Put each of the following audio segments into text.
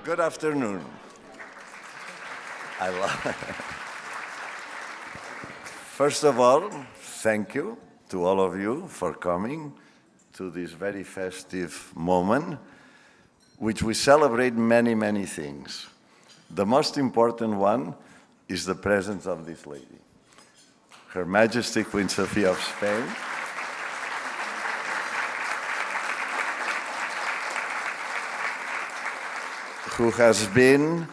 Good afternoon. First of all, thank you to all of you for coming to this very festive moment, which we celebrate many, many things. The most important one is the presence of this lady, Her Majesty Queen Sophia of Spain. Who has been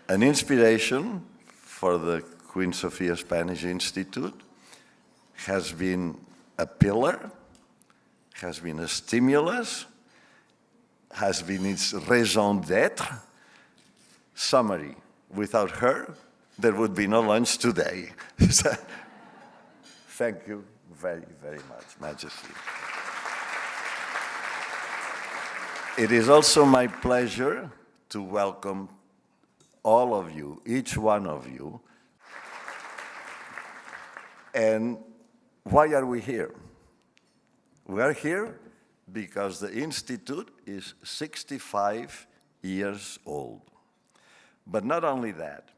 an inspiration for the Queen Sophia Spanish Institute, has been a pillar, has been a stimulus, has been its raison d'etre. Summary, without her, there would be no lunch today. Thank you very, very much, Majesty. It is also my pleasure to welcome all of you, each one of you. And why are we here? We are here because the Institute is 65 years old. But not only that,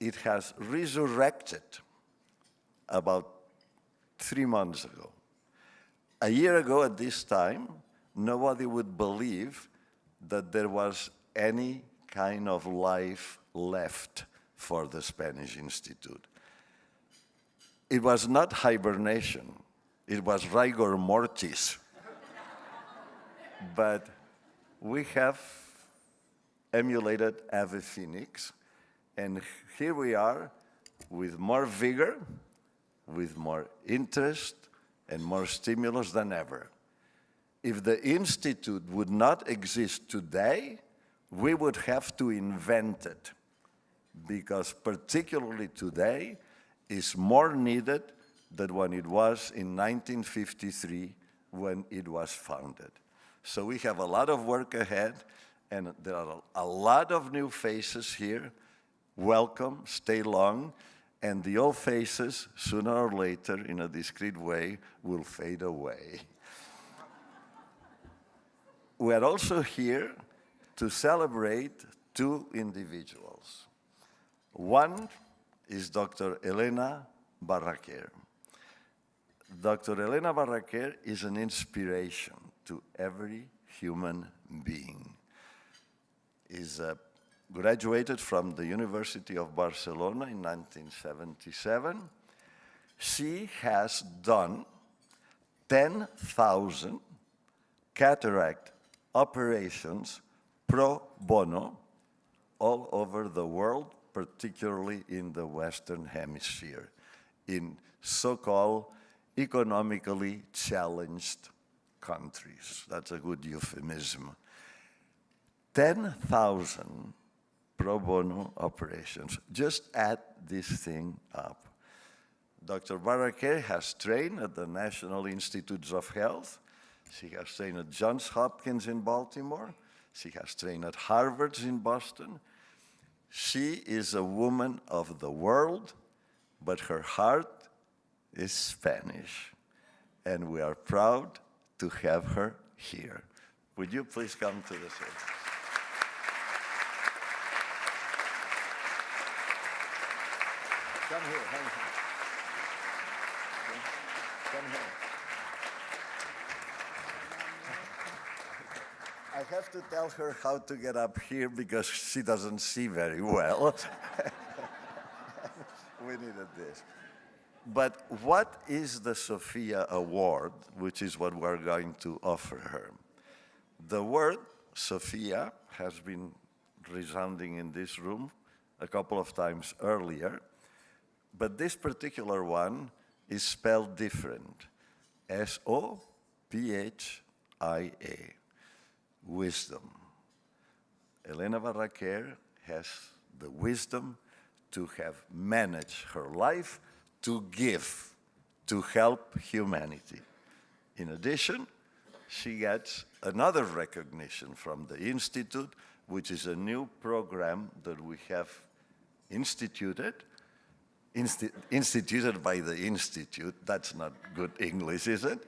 it has resurrected about 3 months ago. A year ago at this time, nobody would believe that there was any kind of life left for the Spanish Institute. It was not hibernation, it was rigor mortis. But we have emulated Ave Phoenix, and here we are with more vigor, with more interest, and more stimulus than ever. If the Institute would not exist today, we would have to invent it, because particularly today is more needed than when it was in 1953 when it was founded. So we have a lot of work ahead, and there are a lot of new faces here. Welcome, stay long, and the old faces, sooner or later, in a discreet way, will fade away. We are also here to celebrate two individuals. One is Dr. Elena Barraquer. Dr. Elena Barraquer is an inspiration to every human being. Is graduated from the University of Barcelona in 1977. She has done 10,000 cataract operations pro bono all over the world, particularly in the Western Hemisphere, in so-called economically challenged countries. That's a good euphemism. 10,000 pro bono operations. Just add this thing up. Dr. Barraquer has trained at the National Institutes of Health. She has trained at Johns Hopkins in Baltimore. She has trained at Harvard in Boston. She is a woman of the world, but her heart is Spanish. And we are proud to have her here. Would you please come to the stage? Come here, come here. Come here. I have to tell her how to get up here because she doesn't see very well. We needed this. But what is the Sophia Award, which is what we're going to offer her? The word Sophia has been resounding in this room a couple of times earlier, but this particular one is spelled different. S-O-P-H-I-A. Wisdom. Elena Barraquer has the wisdom to have managed her life to give, to help humanity. In addition, she gets another recognition from the Institute, which is a new program that we have instituted by the Institute. That's not good English, is it?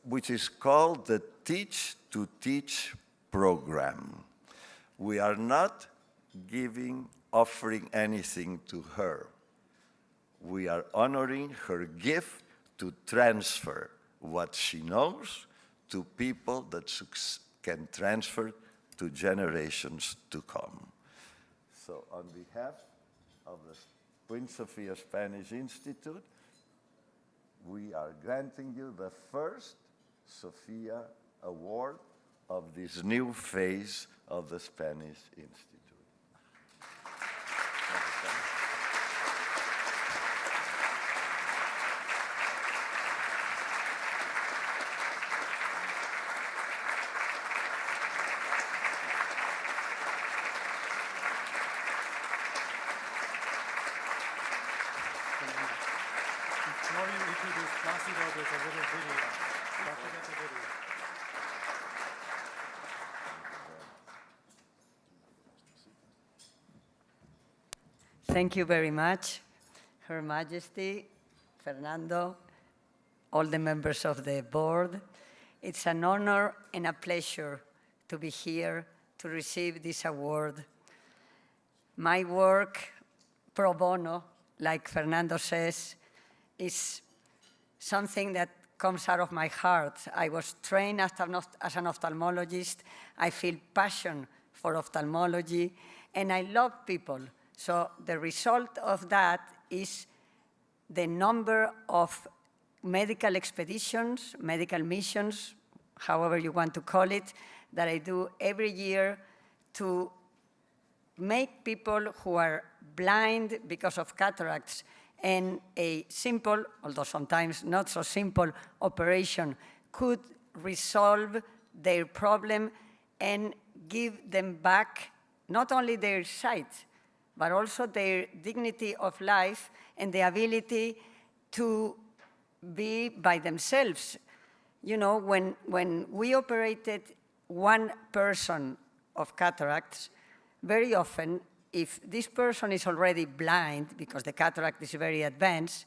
Which is called the Teach to Teach program. We are not offering anything to her. We are honoring her gift to transfer what she knows to people that can transfer to generations to come. So on behalf of the Queen Sophia Spanish Institute, we are granting you the first Sophia Award of this new phase of the Spanish Institute. Before you introduce Plácido, there's a little video. Don't forget the video. Thank you very much, Her Majesty, Fernando, all the members of the board. It's an honor and a pleasure to be here to receive this award. My work, pro bono, like Fernando says, is something that comes out of my heart. I was trained as an ophthalmologist. I feel passion for ophthalmology, and I love people. So the result of that is the number of medical expeditions, medical missions, however you want to call it, that I do every year to make people who are blind because of cataracts and a simple, although sometimes not so simple, operation could resolve their problem and give them back not only their sight, but also their dignity of life and the ability to be by themselves. You know, when we operated one person of cataracts, very often, if this person is already blind, because the cataract is very advanced,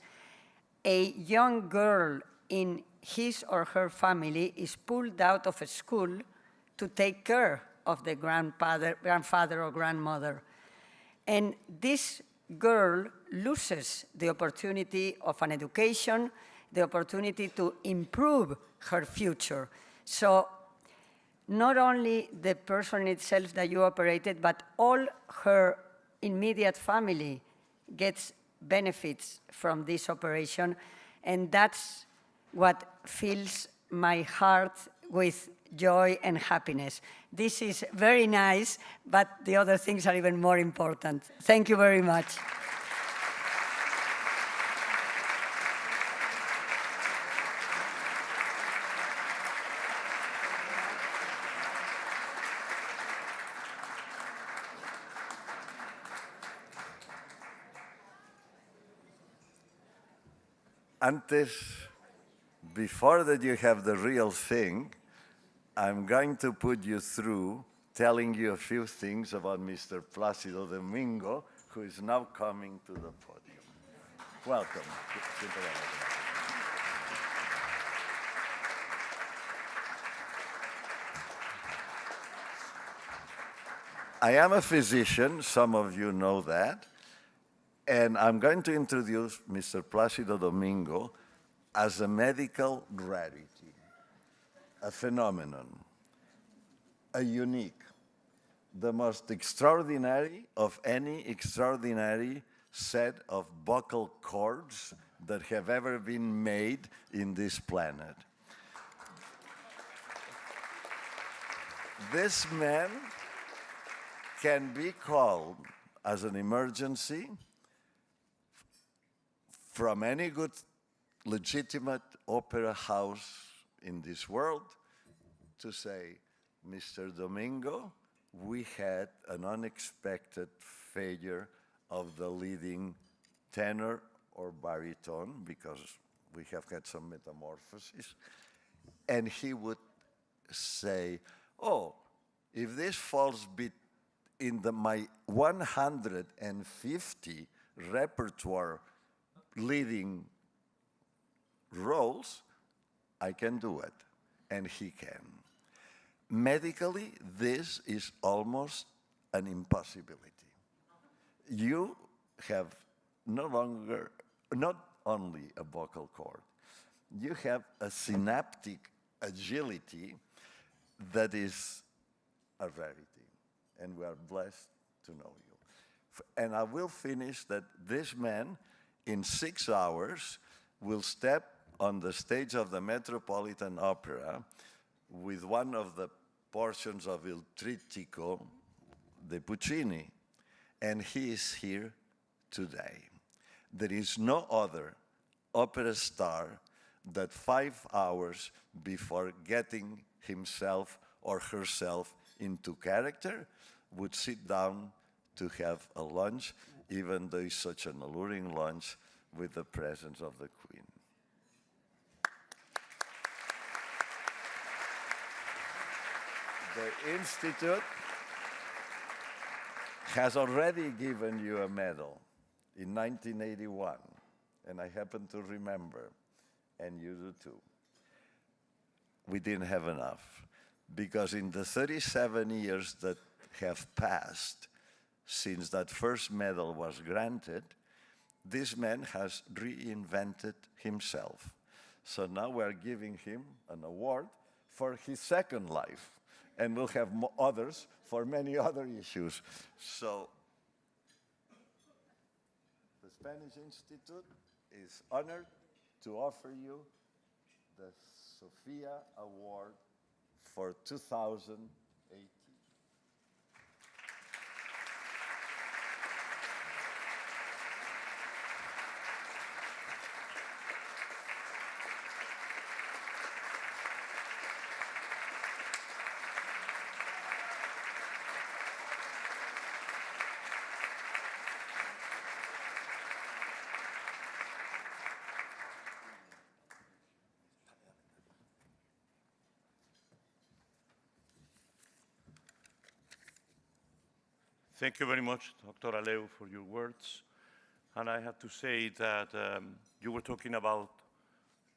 a young girl in his or her family is pulled out of a school to take care of the grandfather or grandmother. And this girl loses the opportunity of an education, the opportunity to improve her future. So not only the person itself that you operated, but all her immediate family gets benefits from this operation. And that's what fills my heart with joy and happiness. This is very nice, but the other things are even more important. Thank you very much. Before that you have the real thing, I'm going to put you through telling you a few things about Mr. Plácido Domingo, who is now coming to the podium. Welcome. I am a physician, some of you know that, and I'm going to introduce Mr. Plácido Domingo as a medical rarity, a phenomenon, a unique, the most extraordinary of any extraordinary set of vocal cords that have ever been made in this planet. This man can be called as an emergency from any good, legitimate opera house in this world to say, Mr. Domingo, we had an unexpected failure of the leading tenor or baritone, because we have had some metamorphosis, and he would say, oh, if this falls in my 150 repertoire leading roles, I can do it, and he can. Medically, this is almost an impossibility. You have not only a vocal cord, you have a synaptic agility that is a rarity, and we are blessed to know you. And I will finish that this man, in 6 hours, will step on the stage of the Metropolitan Opera with one of the portions of Il Trittico de Puccini, and he is here today. There is no other opera star that 5 hours before getting himself or herself into character would sit down to have a lunch, even though it's such an alluring lunch, with the presence of the Queen. The Institute has already given you a medal in 1981, and I happen to remember, and you do too. We didn't have enough, because in the 37 years that have passed since that first medal was granted, this man has reinvented himself. So now we're giving him an award for his second life, and we'll have others for many other issues. So the Spanish Institute is honored to offer you the Sophia Award for 2018. Thank you very much, Dr. Aleu, for your words. And I have to say that you were talking about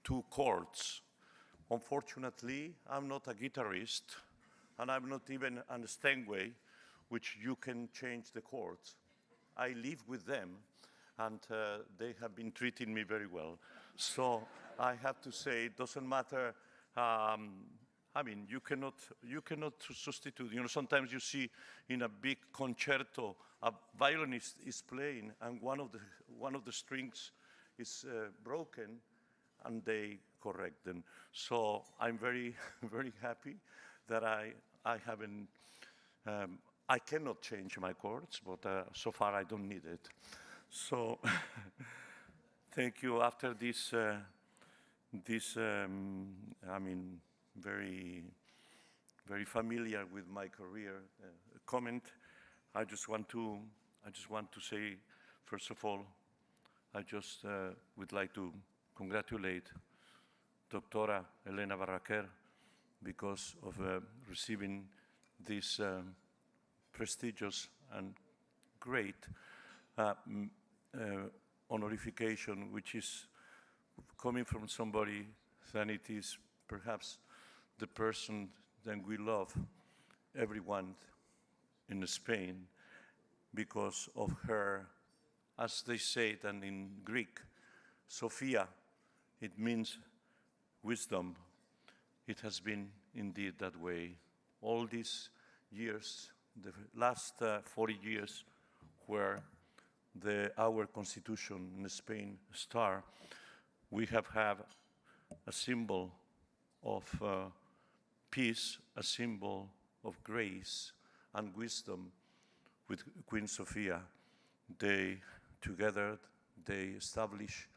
2 chords. Unfortunately, I'm not a guitarist, and I'm not even a Steinway, which you can change the chords. I live with them, and they have been treating me very well. So I have to say, it doesn't matter. I mean, you cannot substitute. You know, sometimes you see in a big concerto, a violinist is playing, and one of the strings is broken, and they correct them. So I'm very, very happy that I haven't. I cannot change my chords, but so far I don't need it. So thank you. After this, I mean, very, very familiar with my career comment. I just want to say, first of all, I just would like to congratulate Doctora Elena Barraquer because of receiving this prestigious and great honorification, which is coming from somebody that it is perhaps the person that we love, everyone in Spain, because of her, as they say it, and in Greek, Sophia, it means wisdom. It has been indeed that way. All these years, the last 40 years, where our constitution in Spain started, we have had a symbol of peace, a symbol of grace and wisdom with Queen Sophia. They together, they established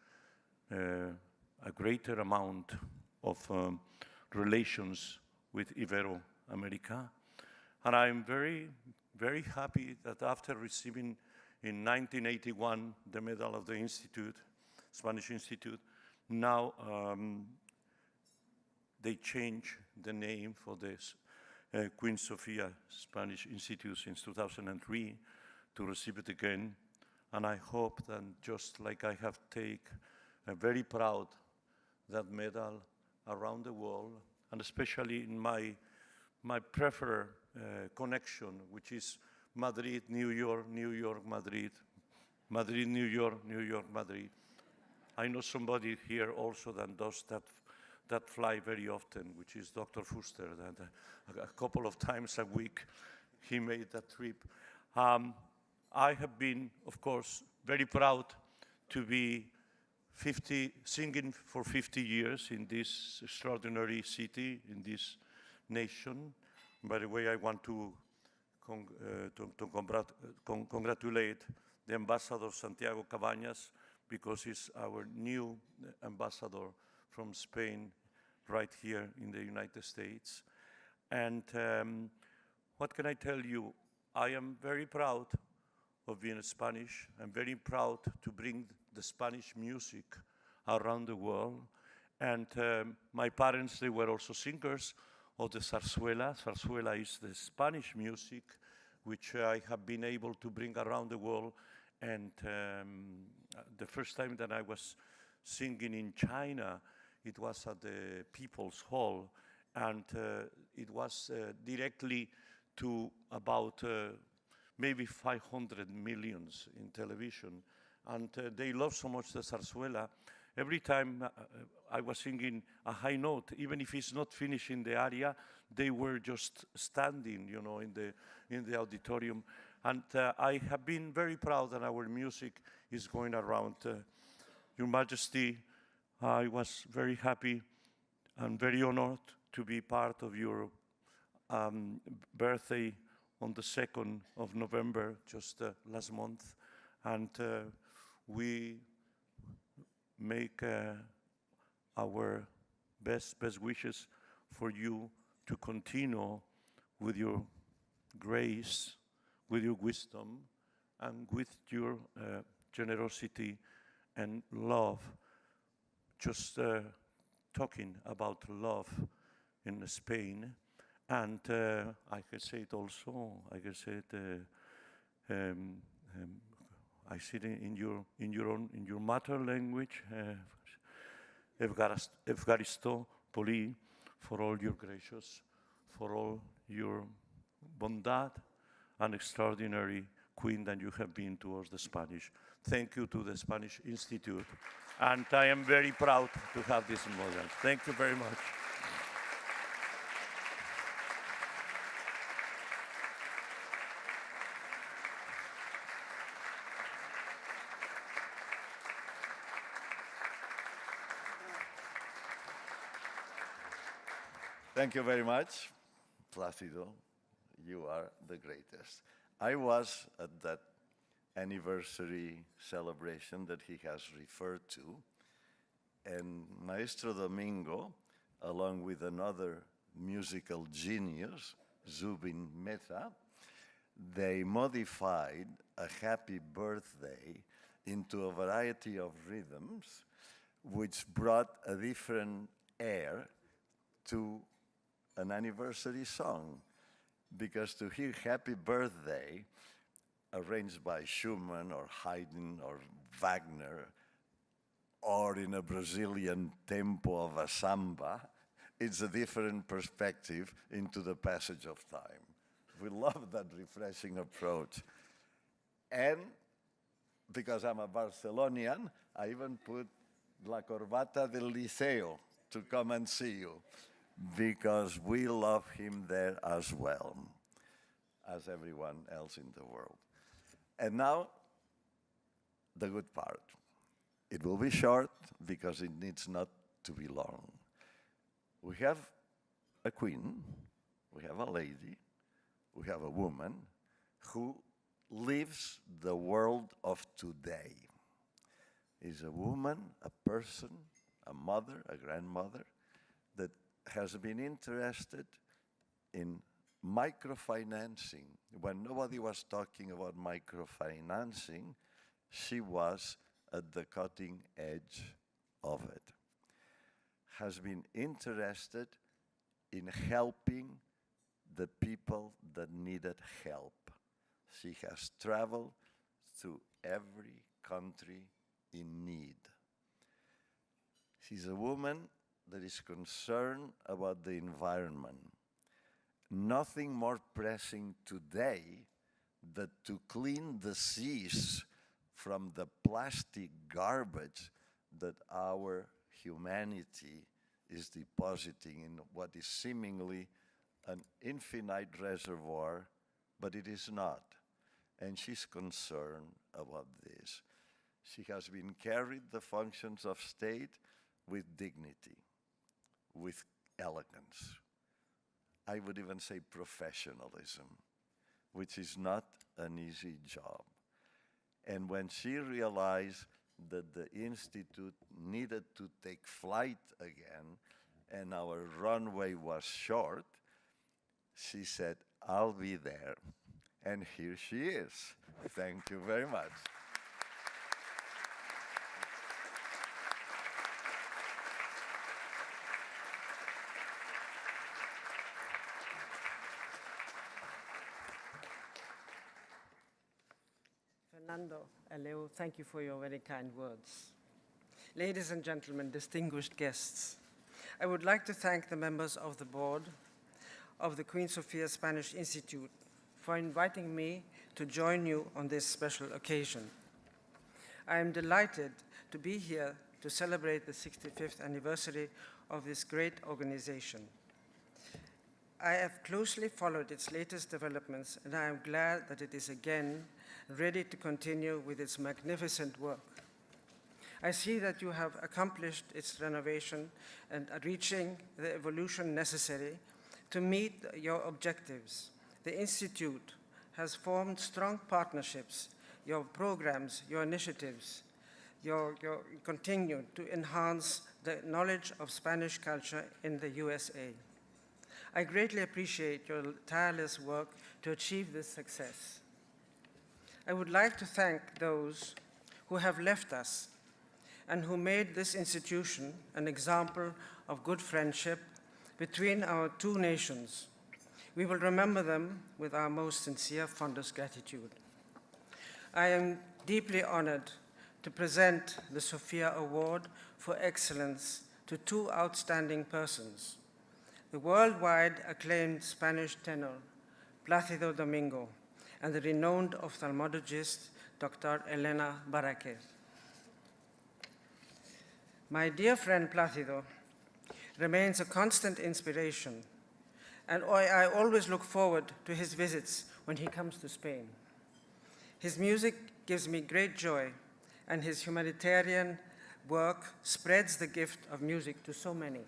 a greater amount of relations with Ibero-America. And I'm very, very happy that after receiving in 1981 the medal of the Institute, Spanish Institute, now they change the name for this Queen Sophia Spanish Institute since 2003 to receive it again. And I hope that just like I have taken, very proud that medal around the world, and especially in my preferred connection, which is Madrid, New York, New York, Madrid, Madrid, New York, New York, Madrid. I know somebody here also that does that fly very often, which is Dr. Fuster, that a couple of times a week he made that trip. I have been, of course, very proud to be singing for 50 years in this extraordinary city, in this nation. By the way, I want to congratulate the Ambassador Santiago Cabañas, because he's our new ambassador from Spain right here in the United States. And what can I tell you? I am very proud of being Spanish. I'm very proud to bring the Spanish music around the world. And my parents, they were also singers of the zarzuela. Zarzuela is the Spanish music which I have been able to bring around the world. And the first time that I was singing in China, it was at the People's Hall, and it was directly to about maybe 500 millions in television. And they love so much the zarzuela. Every time I was singing a high note, even if it's not finished in the aria, they were just standing, you know, in the auditorium. And I have been very proud that our music is going around. Your Majesty, I was very happy and very honored to be part of your birthday on the 2nd of November, just last month. And we make our best wishes for you to continue with your grace, with your wisdom, and with your generosity and love. Just talking about love in Spain, and I can say it also. I can say it. I see it in your matter language. Evgaristo Poli, for all your gracious, for all your bondad and extraordinary queen that you have been towards the Spanish. Thank you to the Spanish Institute. And I am very proud to have this model. Thank you very much. Thank you very much, Plácido. You are the greatest. I was at that anniversary celebration that he has referred to, and Maestro Domingo, along with another musical genius, Zubin Mehta, they modified a happy birthday into a variety of rhythms which brought a different air to an anniversary song. Because to hear Happy Birthday, arranged by Schumann or Haydn or Wagner, or in a Brazilian tempo of a samba, it's a different perspective into the passage of time. We love that refreshing approach. And because I'm a Barcelonian, I even put La Corbata del Liceo to come and see you, because we love him there as well, as everyone else in the world. And now, the good part. It will be short because it needs not to be long. We have a queen, we have a lady, we have a woman who lives the world of today. is a woman, a person, a mother, a grandmother, that has been interested in microfinancing. When nobody was talking about microfinancing, she was at the cutting edge of it. Has been interested in helping the people that needed help. She has traveled to every country in need. She's a woman that is concerned about the environment. Nothing more pressing today than to clean the seas from the plastic garbage that our humanity is depositing in what is seemingly an infinite reservoir, but it is not. And she's concerned about this. She has been carried the functions of state with dignity, with elegance. I would even say professionalism, which is not an easy job. And when she realized that the Institute needed to take flight again and our runway was short, she said, I'll be there. And here she is. Thank you very much. Fernando, Aleu, thank you for your very kind words. Ladies and gentlemen, distinguished guests, I would like to thank the members of the board of the Queen Sophia Spanish Institute for inviting me to join you on this special occasion. I am delighted to be here to celebrate the 65th anniversary of this great organization. I have closely followed its latest developments, and I am glad that it is again ready to continue with its magnificent work. I see that you have accomplished its renovation and are reaching the evolution necessary to meet your objectives. The Institute has formed strong partnerships. Your programs, your initiatives, your continue to enhance the knowledge of Spanish culture in the USA. I greatly appreciate your tireless work to achieve this success. I would like to thank those who have left us and who made this institution an example of good friendship between our two nations. We will remember them with our most sincere, fondest gratitude. I am deeply honored to present the Sophia Award for Excellence to two outstanding persons: the worldwide acclaimed Spanish tenor, Plácido Domingo, and the renowned ophthalmologist, Dr. Elena Barraquez. My dear friend Plácido remains a constant inspiration, and I always look forward to his visits when he comes to Spain. His music gives me great joy, and his humanitarian work spreads the gift of music to so many.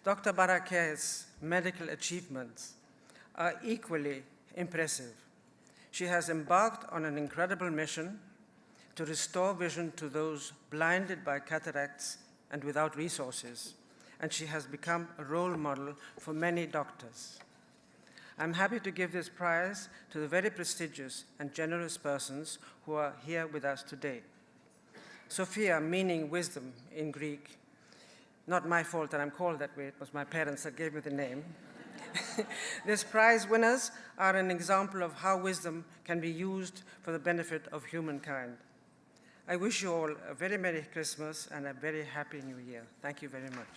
Dr. Barraquez's medical achievements are equally impressive. She has embarked on an incredible mission to restore vision to those blinded by cataracts and without resources, and she has become a role model for many doctors. I'm happy to give this prize to the very prestigious and generous persons who are here with us today. Sophia, meaning wisdom in Greek. Not my fault that I'm called that way, it was my parents that gave me the name. These prize winners are an example of how wisdom can be used for the benefit of humankind. I wish you all a very Merry Christmas and a very Happy New Year. Thank you very much.